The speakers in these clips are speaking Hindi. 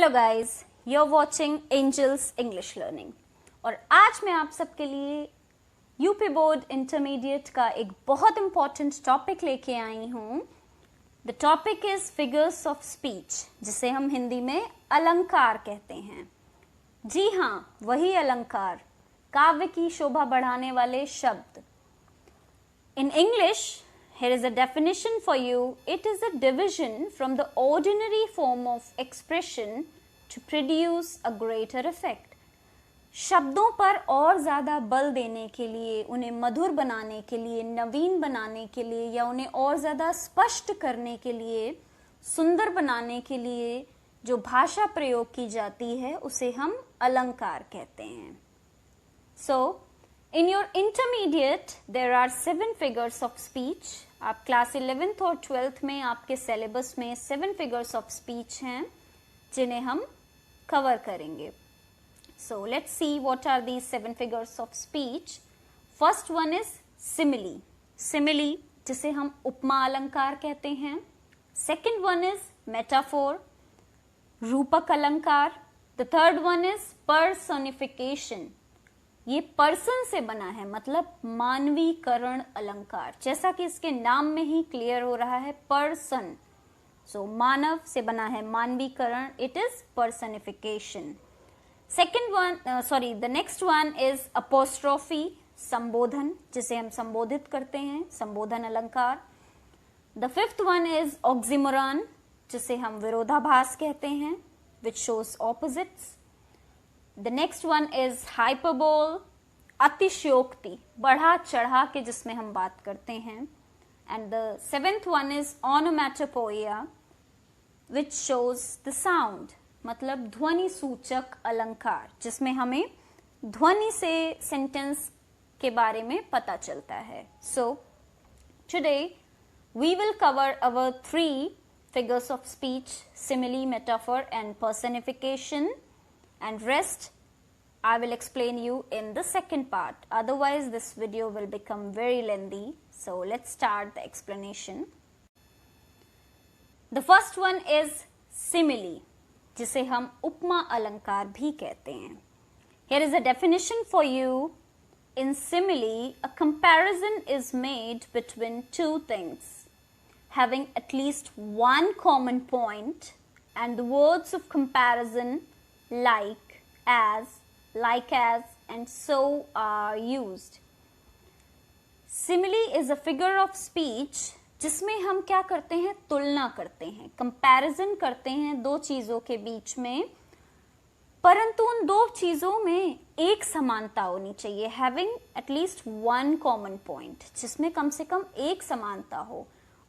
Hello guys, you're watching Angels English Learning और आज मैं आप सबके लिए यूपी बोर्ड इंटरमीडिएट का एक बहुत इंपॉर्टेंट टॉपिक लेके आई हूँ। The topic is figures of speech, जिसे हम हिंदी में अलंकार कहते हैं। जी हाँ, वही अलंकार, काव्य की शोभा बढ़ाने वाले शब्द। In English, here is a definition for you. It is a division from the ordinary form of expression to produce a greater effect. शब्दों पर और ज़्यादा बल देने के लिए, उन्हें मधुर बनाने के लिए, नवीन बनाने के लिए या उन्हें और ज़्यादा स्पष्ट करने के लिए, सुंदर बनाने के लिए जो भाषा प्रयोग की जाती है उसे हम अलंकार कहते हैं। So, in your intermediate, there are 7 figures of speech. आप क्लास 11th और 12th में आपके सिलेबस में 7 figures of speech हैं जिन्हें हम कवर करेंगे। So let's see what are these 7 figures of speech. First one is simile. Simile जिसे हम उपमा अलंकार कहते हैं। Second one is metaphor, रूपक अलंकार। The third one is personification. ये पर्सन से बना है, मतलब मानवीकरण अलंकार, जैसा कि इसके नाम में ही क्लियर हो रहा है, पर्सन। सो मानव से बना है मानवीकरण, it is personification. The next one is apostrophe, संबोधन, जिसे हम संबोधित करते हैं, संबोधन अलंकार। The fifth one is oxymoron, जिसे हम विरोधाभास कहते हैं, which shows opposites. The next one is hyperbole, अतिशयोक्ति, बढ़ा चढ़ा के जिसमें हम बात करते हैं। And the 7th one is onomatopoeia, which shows the sound, मतलब ध्वनि सूचक अलंकार, जिसमें हमें ध्वनि से सेंटेंस के बारे में पता चलता है। So today we will cover our 3 figures of speech: simile, metaphor and personification. And rest I will explain you in the second part. Otherwise this video will become very lengthy. So let's start the explanation. The first one is simile, जिसे हम उपमा अलंकार भी कहते हैं। Here is a definition for you. In simile, a comparison is made between two things, having at least one common point, and the words of comparison like, as, and so are used. Simile is a figure of speech जिसमें हम क्या करते हैं, तुलना करते हैं, कंपैरिजन करते हैं दो चीजों के बीच में, परंतु उन दो चीजों में एक समानता होनी चाहिए, having at least one common point, जिसमें कम से कम एक समानता हो।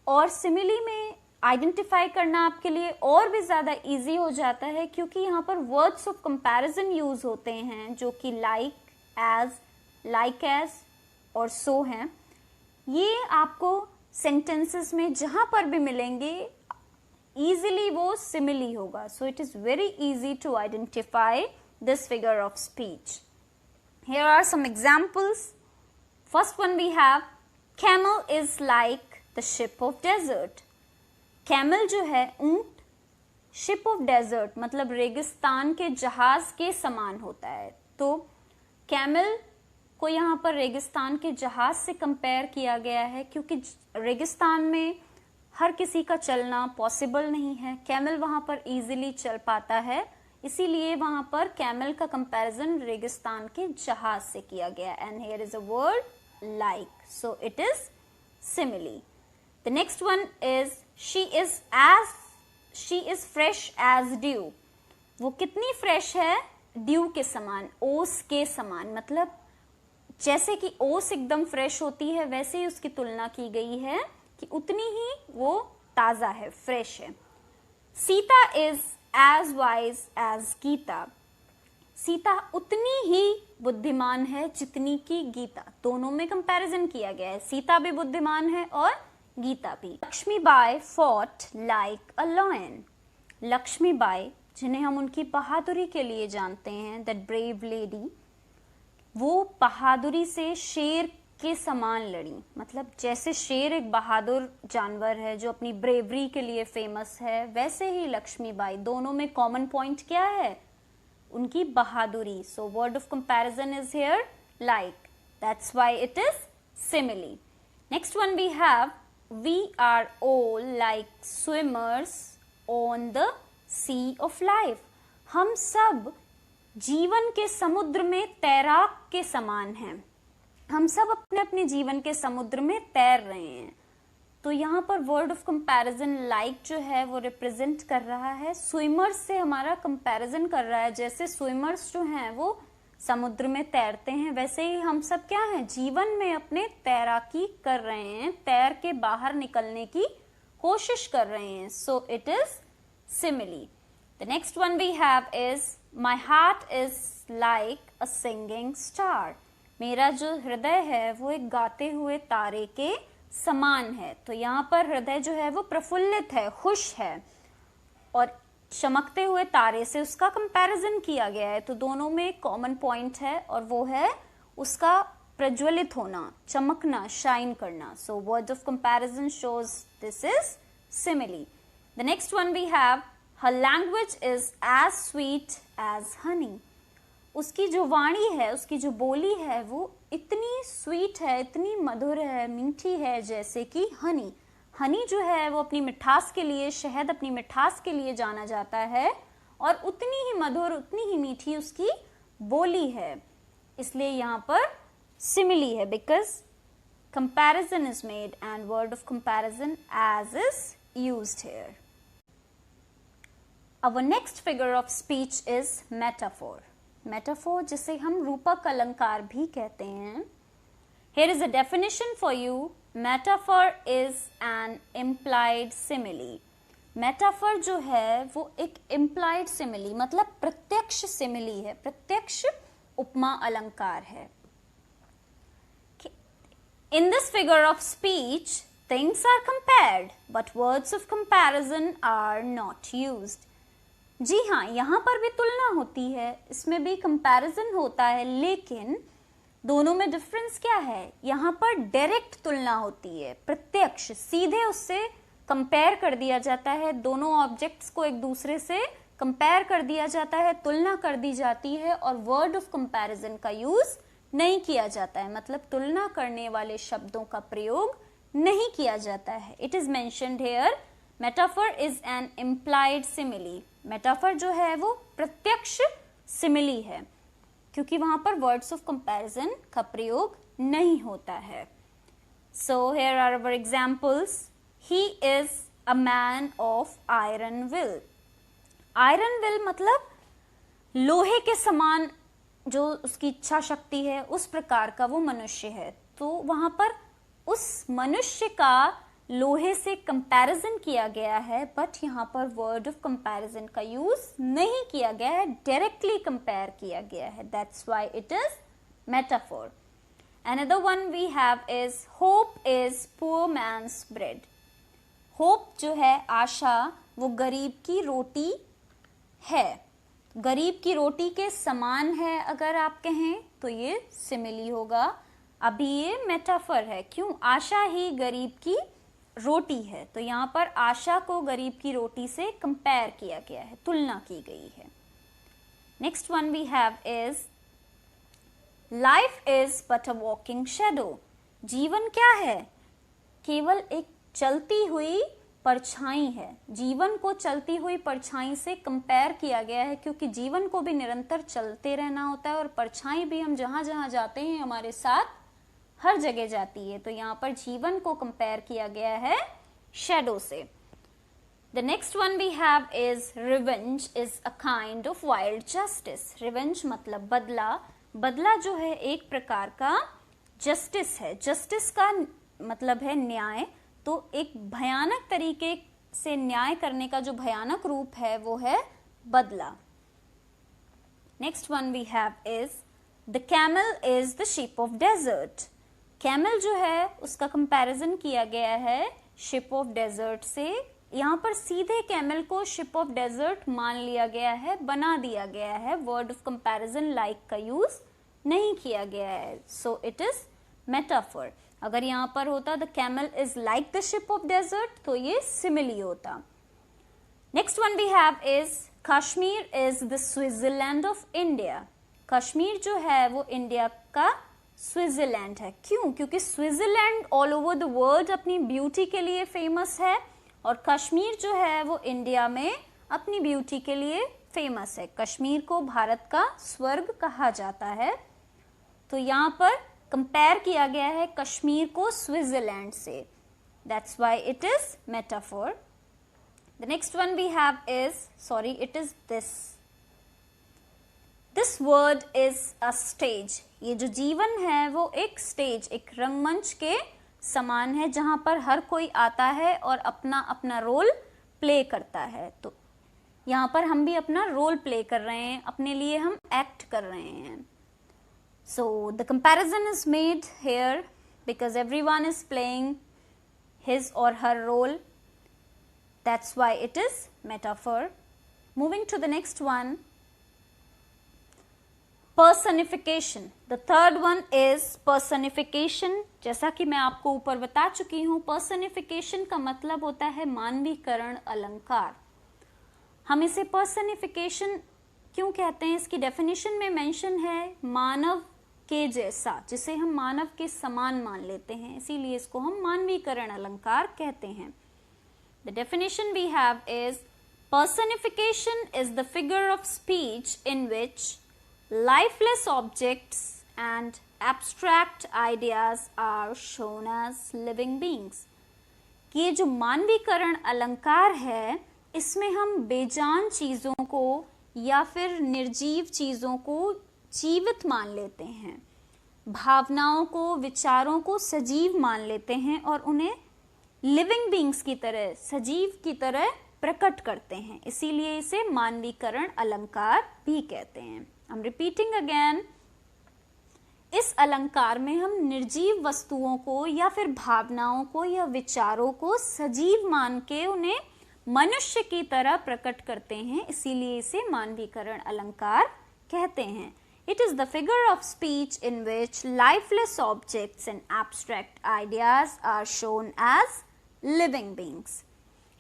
और सिमिली में आइडेंटिफाई करना आपके लिए और भी ज़्यादा इजी हो जाता है, क्योंकि यहाँ पर वर्ड्स ऑफ कंपैरिजन यूज होते हैं जो कि लाइक एज और सो हैं। ये आपको सेंटेंसेस में जहाँ पर भी मिलेंगे इजीली वो सिमिली होगा। So it is very easy to identify this figure of speech. Here are some examples. First one we have, camel is like the ship of desert. Camel जो है ऊंट, शिप ऑफ डेजर्ट मतलब रेगिस्तान के जहाज के समान होता है। तो कैमल को यहाँ पर रेगिस्तान के जहाज से कंपेयर किया गया है, क्योंकि रेगिस्तान में हर किसी का चलना पॉसिबल नहीं है, कैमल वहाँ पर इजीली चल पाता है, इसीलिए वहाँ पर कैमल का कंपैरिजन रेगिस्तान के जहाज से किया गया। And here is a word like, so it is simile. The next one is she is fresh as dew. वो कितनी फ्रेश है, ड्यू के समान, ओस के समान, मतलब जैसे कि ओस एकदम फ्रेश होती है वैसे ही उसकी तुलना की गई है कि उतनी ही वो ताजा है, फ्रेश है। Sita is as wise as Gita. Sita उतनी ही बुद्धिमान है जितनी की गीता, दोनों में कंपैरिजन किया गया है, सीता भी बुद्धिमान है और गीता भी। Lakshmibai fought like a lion. Lakshmibai, जिन्हें हम उनकी बहादुरी के लिए जानते हैं, दैट ब्रेव लेडी, वो बहादुरी से शेर के समान लड़ी, मतलब जैसे शेर एक बहादुर जानवर है जो अपनी ब्रेवरी के लिए फेमस है, वैसे ही लक्ष्मीबाई, दोनों में कॉमन पॉइंट क्या है? उनकी बहादुरी. So word of comparison is here like. That's why it is simile. Next one we have we are all like swimmers on the sea of life. हम सब जीवन के समुद्र में तैराक के समान हैं. हम सब अपने अपने जीवन के समुद्र में तैर रहे हैं. तो यहाँ पर वर्ड ऑफ कंपैरिजन लाइक जो है वो रिप्रेजेंट कर रहा है, स्विमर्स से हमारा कंपैरिजन कर रहा है. जैसे स्विमर्स जो हैं वो समुद्र में तैरते हैं, वैसे ही हम सब क्या हैं? जीवन में अपने तैराकी कर रहे हैं, तैर के बाहर निकलने की कोशिश कर रहे हैं. So it is simile. The next one we have is my heart is like a singing star. मेरा जो हृदय है वो एक गाते हुए तारे के समान है. तो यहाँ पर हृदय जो है वो प्रफुल्लित है, खुश है, और चमकते हुए तारे से उसका कंपैरिजन किया गया है. तो दोनों में एक कॉमन पॉइंट है और वो है उसका प्रज्वलित होना, चमकना, शाइन करना. So word of comparison shows this is simile. The next one we have her language is as sweet as honey. उसकी जो वाणी है, उसकी जो बोली है वो इतनी स्वीट है, इतनी मधुर है, मीठी है जैसे कि हनी. हनी जो है वो अपनी मिठास के लिए, शहद अपनी मिठास के लिए जाना जाता है, और उतनी ही मधुर, उतनी ही मीठी उसकी बोली है. इसलिए यहाँ पर सिमिली है, because comparison is made and word of comparison as is used here. Our next figure of speech is metaphor. Metaphor जिसे हम रूपक अलंकार भी कहते हैं. Here is a definition for you. Metaphor is an implied simile. Metaphor जो है वो एक implied simile, मतलब प्रत्यक्ष simile है, प्रत्यक्ष उपमा अलंकार है. In this figure of speech, things are compared, but words of comparison are not used. जी हाँ, यहाँ पर भी तुलना होती है, इसमें भी कंपैरिजन होता है, लेकिन दोनों में डिफरेंस क्या है? यहाँ पर डायरेक्ट तुलना होती है, प्रत्यक्ष, सीधे उससे कंपेयर कर दिया जाता है. दोनों ऑब्जेक्ट्स को एक दूसरे से कंपेयर कर दिया जाता है, तुलना कर दी जाती है, और वर्ड ऑफ कंपैरिजन का यूज नहीं किया जाता है, मतलब तुलना करने वाले शब्दों का प्रयोग नहीं किया जाता है. It is mentioned here metaphor is an implied simile. Metaphor जो है वो प्रत्यक्ष सिमिली है, क्योंकि वहां पर वर्ड्स ऑफ कंपैरिजन का प्रयोग नहीं होता है. So here are our examples. He is a man of iron will. Iron will मतलब लोहे के समान जो उसकी इच्छा शक्ति है, उस प्रकार का वो मनुष्य है. तो वहां पर उस मनुष्य का लोहे से कंपैरिजन किया गया है, बट यहाँ पर वर्ड ऑफ कंपैरिजन का यूज नहीं किया गया है, डायरेक्टली कंपेयर किया गया है. That's why it is metaphor. Another one we have is hope is poor man's bread. Hope जो है, आशा, वो गरीब की रोटी है. गरीब की रोटी के समान है अगर आप कहें तो ये सिमिली होगा. अभी ये मेटाफर है, क्यों? आशा ही गरीब की रोटी है, तो यहाँ पर आशा को गरीब की रोटी से कंपेयर किया गया है, तुलना की गई है. Next one we have is life is but a walking shadow. जीवन क्या है? केवल एक चलती हुई परछाई है. जीवन को चलती हुई परछाई से कंपेयर किया गया है, क्योंकि जीवन को भी निरंतर चलते रहना होता है, और परछाई भी हम जहां जहां जाते हैं हमारे साथ हर जगह जाती है. तो यहाँ पर जीवन को कंपेयर किया गया है शैडो से. The next one we have is revenge is a kind of wild justice. Revenge मतलब बदला. बदला जो है एक प्रकार का जस्टिस है. जस्टिस का मतलब है न्याय. तो एक भयानक तरीके से न्याय करने का जो भयानक रूप है वो है बदला. Next one we have is the camel is the ship of desert. Camel जो है उसका कंपैरिजन किया गया है शिप ऑफ डेजर्ट से. यहाँ पर सीधे कैमल को शिप ऑफ डेजर्ट मान लिया गया है, बना दिया गया है. वर्ड ऑफ कंपैरिजन लाइक का यूज नहीं किया गया है. So it is metaphor. अगर यहाँ पर होता the camel is like the ship of desert, तो ये सिमिली होता। Next one we have is Kashmir is the Switzerland of India. Kashmir जो है वो इंडिया का स्विट्जरलैंड है। क्यों? क्योंकि Switzerland all over the world अपनी ब्यूटी के लिए फेमस है, और कश्मीर जो है वो इंडिया में अपनी ब्यूटी के लिए फेमस है। कश्मीर को भारत का स्वर्ग कहा जाता है। तो यहाँ पर कंपेयर किया गया है कश्मीर को स्विट्जरलैंड से। That's why it is metaphor. The next one we have is, sorry it is this world is a stage. ये जो जीवन है वो एक स्टेज, एक रंगमंच के समान है, जहां पर हर कोई आता है और अपना अपना रोल प्ले करता है। तो यहाँ पर हम भी अपना रोल प्ले कर रहे हैं, अपने लिए हम एक्ट कर रहे हैं। So the comparison is made here because everyone is playing his or her role. That's why it is metaphor. Moving to the next one, personification. The third one is personification. जैसा कि मैं आपको ऊपर बता चुकी हूँ, personification का मतलब होता है मानवीकरण अलंकार। हम इसे personification क्यों कहते हैं? इसकी डेफिनेशन में मेंशन है मानव के जैसा, जिसे हम मानव के समान मान लेते हैं, इसीलिए इसको हम मानवीकरण अलंकार कहते हैं। The definition we have is personification is the figure of speech in which lifeless objects and abstract ideas are shown as living beings. ये जो मानवीकरण अलंकार है, इसमें हम बेजान चीजों को या फिर निर्जीव चीजों को जीवित मान लेते हैं, भावनाओं को, विचारों को सजीव मान लेते हैं और उन्हें लिविंग बींग्स की तरह, सजीव की तरह प्रकट करते हैं। इसीलिए इसे मानवीकरण अलंकार भी कहते हैं। आई एम रिपीटिंग अगेन, इस अलंकार में हम निर्जीव वस्तुओं को या फिर भावनाओं को या विचारों को सजीव मान के उन्हें मनुष्य की तरह प्रकट करते हैं, इसीलिए इसे मानवीकरण अलंकार कहते हैं। It is the figure of speech in which lifeless objects and abstract ideas are shown as living beings.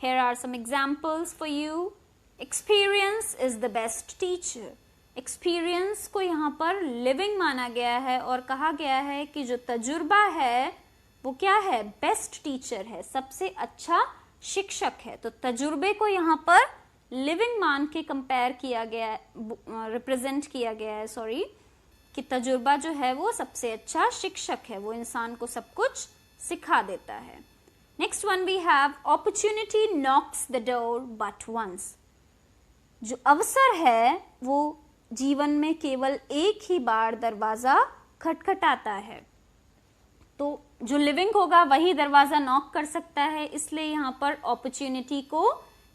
Here are some examples for you. Experience is the best teacher. Experience को यहाँ पर living माना गया है और कहा गया है कि जो तजुर्बा है वो क्या है? बेस्ट टीचर है, सबसे अच्छा शिक्षक है। तो तजुर्बे को यहाँ पर लिविंग मान के कंपेयर किया गया, रिप्रेजेंट किया गया है, सॉरी, कि तजुर्बा जो है वो सबसे अच्छा शिक्षक है, वो इंसान को सब कुछ सिखा देता है। Next one we have opportunity knocks the door but once. जो अवसर है वो जीवन में केवल एक ही बार दरवाजा खटखटाता है। तो जो लिविंग होगा वही दरवाजा नॉक कर सकता है, इसलिए यहाँ पर अपॉर्चुनिटी को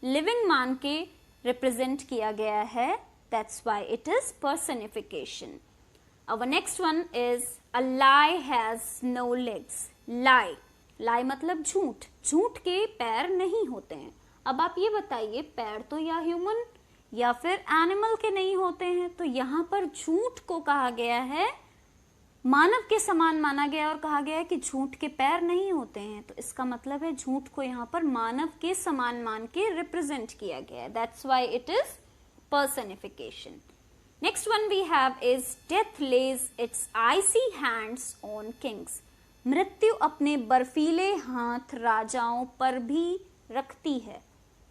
लिविंग मान के रिप्रेजेंट किया गया है। That's why it is personification. Our next one is a lie has no legs. Lie, lie मतलब झूठ। झूठ के पैर नहीं होते हैं। अब आप ये बताइए, पैर तो या ह्यूमन या फिर एनिमल के नहीं होते हैं, तो यहाँ पर झूठ को कहा गया है, मानव के समान माना गया और कहा गया है कि झूठ के पैर नहीं होते हैं। तो इसका मतलब है झूठ को यहाँ पर मानव के समान मान के रिप्रेजेंट किया गया है। That's why it is personification. Next one we have is death lays its icy hands on kings. मृत्यु अपने बर्फीले हाथ राजाओं पर भी रखती है।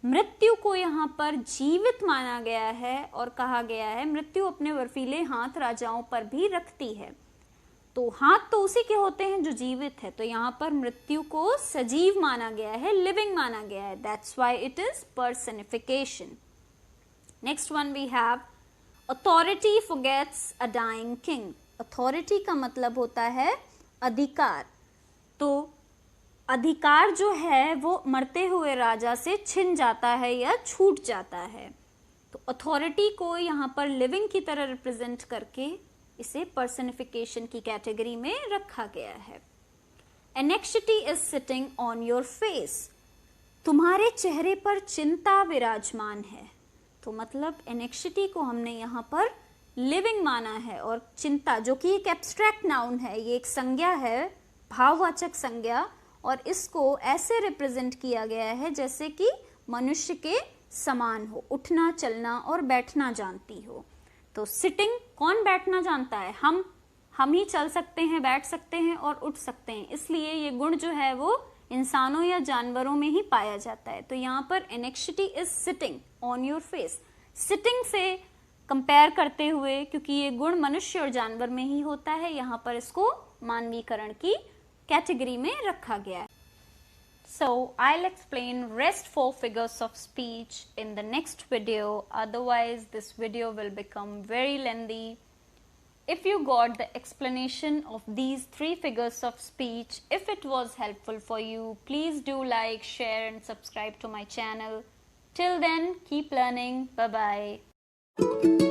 मृत्यु को यहाँ पर जीवित माना गया है और कहा गया है मृत्यु अपने बर्फीले हाथ राजाओं पर भी रखती है। तो हाथ तो उसी के होते हैं जो जीवित है, तो यहाँ पर मृत्यु को सजीव माना गया है, लिविंग माना गया है। That's why it is personification. Next one we have authority forgets a dying king. Authority का मतलब होता है अधिकार। तो अधिकार जो है वो मरते हुए राजा से छिन जाता है या छूट जाता है। तो अथॉरिटी को यहाँ पर लिविंग की तरह रिप्रेजेंट करके इसे पर्सनिफिकेशन की कैटेगरी में रखा गया है। Anxiety is sitting on your face. तुम्हारे चेहरे पर चिंता विराजमान है। तो मतलब एनेक्सिटी को हमने यहाँ पर लिविंग माना है, और चिंता जो कि एक एब्स्ट्रैक्ट नाउन है, ये एक संज्ञा है, भाववाचक संज्ञा, और इसको ऐसे रिप्रेजेंट किया गया है जैसे कि मनुष्य के समान हो, उठना चलना और बैठना जानती हो। तो सिटिंग, कौन बैठना जानता है? हम ही चल सकते हैं, बैठ सकते हैं और उठ सकते हैं, इसलिए ये गुण जो है वो इंसानों या जानवरों में ही पाया जाता है। तो यहाँ पर anxiety is sitting on your face, sitting से कंपेयर करते हुए, क्योंकि ये गुण मनुष्य और जानवर में ही होता है, यहाँ पर इसको मानवीकरण की कैटेगरी में रखा गया है। So I'll explain rest 4 figures of speech in the next video, otherwise this video will become very lengthy. If you got the explanation of these 3 figures of speech, if it was helpful for you, please do like, share and subscribe to my channel. Till then, keep learning. Bye bye.